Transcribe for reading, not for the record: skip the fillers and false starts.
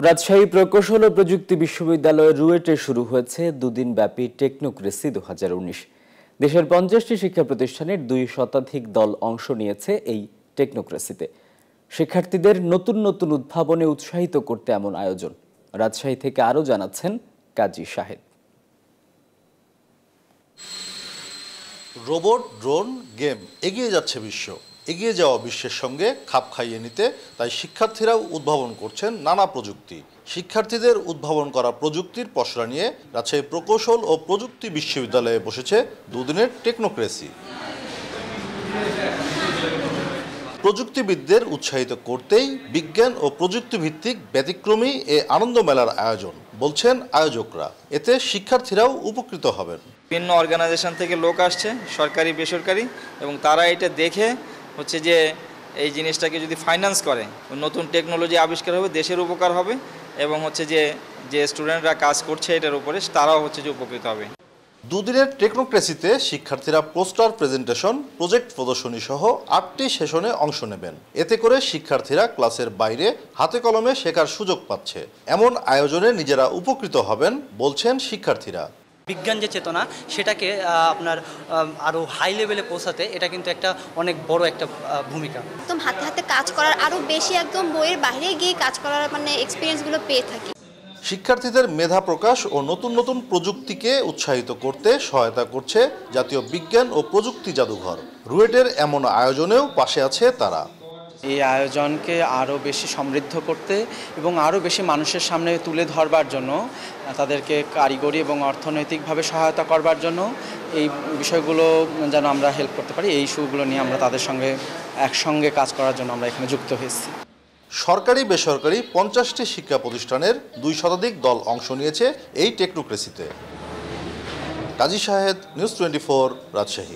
রাজশাহী প্রকৌশল ও প্রযুক্তি বিশ্ববিদ্যালয়ের রুয়েটে শুরু হয়েছে দুদিনব্যাপী টেকনোক্রেসি 2019। দেশের 50টি শিক্ষা প্রতিষ্ঠানের 2 শতাধিক দল অংশ নিয়েছে এই টেকনোক্রেসিতে। শিক্ষার্থীদের নতুন নতুন উদ্ভাবনে উৎসাহিত করতে এমন আয়োজন। রাজশাহী থেকে আরও জানাচ্ছেন কাজী শাহেদ। রোবট, ড্রোন, গেম এগিয়ে যাচ্ছে বিশ্ব। এগিয়ে যাওয়া বিশ্বের সঙ্গে খাপ খাইয়ে নিতে তাই শিক্ষার্থীরাও উদ্ভাবন করছেন নানা প্রযুক্তি। শিক্ষার্থীদের উদ্ভাবন করা প্রযুক্তির পসরা নিয়ে রাজশাহী প্রকৌশল ও প্রযুক্তি বিশ্ববিদ্যালয়ে বসেছে দুদিনের টেকনোক্রেসি। প্রযুক্তিবিদদের উৎসাহিত করতেই বিজ্ঞান ও প্রযুক্তিভিত্তিক ব্যতিক্রমী এ আনন্দ মেলার আয়োজন, বলছেন আয়োজকরা। এতে শিক্ষার্থীরাও উপকৃত হবেন। বিভিন্ন অর্গানাইজেশন থেকে লোক আসছে, সরকারি বেসরকারি, এবং তারা এটা দেখে হচ্ছে যে এই জিনিসটাকে যদি ফাইন্যান্স করে নতুন টেকনোলজি আবিষ্কার হবে, দেশের উপকার হবে, এবং হচ্ছে যে স্টুডেন্টরা কাজ করছে এটার উপরে তারাও হচ্ছে যে উপকৃত হবে। দুদিনের টেকনোক্রেসিতে শিক্ষার্থীরা পোস্টার প্রেজেন্টেশন, প্রজেক্ট প্রদর্শনী সহ 8টি সেশনে অংশ নেবেন। এতে করে শিক্ষার্থীরা ক্লাসের বাইরে হাতে কলমে শেখার সুযোগ পাচ্ছে। এমন আয়োজনে নিজেরা উপকৃত হবেন বলছেন শিক্ষার্থীরা। বিজ্ঞান যে চেতনা সেটাকে আপনার আরও হাই লেভেলে পৌঁছাতে এটা কিন্তু একটা অনেক বড় একটা ভূমিকা। একদম হাতে হাতে কাজ করার আরও বেশি একদম বইয়ের বাইরে গিয়ে কাজ করার এক্সপিরিয়েন্সগুলো পেয়ে থাকি। শিক্ষার্থীদের মেধা প্রকাশ ও নতুন নতুন প্রযুক্তিকে উৎসাহিত করতে সহায়তা করছে জাতীয় বিজ্ঞান ও প্রযুক্তি জাদুঘর। রুয়েটের এমন আয়োজনেও পাশে আছে তারা। এই আয়োজনকে আরও বেশি সমৃদ্ধ করতে এবং আরও বেশি মানুষের সামনে তুলে ধরবার জন্য, তাদেরকে কারিগরি এবং অর্থনৈতিকভাবে সহায়তা করবার জন্য এই বিষয়গুলো যেন আমরা হেল্প করতে পারি, এই ইস্যুগুলো নিয়ে আমরা তাদের সঙ্গে একসঙ্গে কাজ করার জন্য আমরা এখানে যুক্ত হয়েছি। সরকারি বেসরকারি 50টি শিক্ষা প্রতিষ্ঠানের 2 শতাধিক দল অংশ নিয়েছে এই টেকনোক্রেসিতে। কাজী শাহেদ, নিউজ 24, রাজশাহী।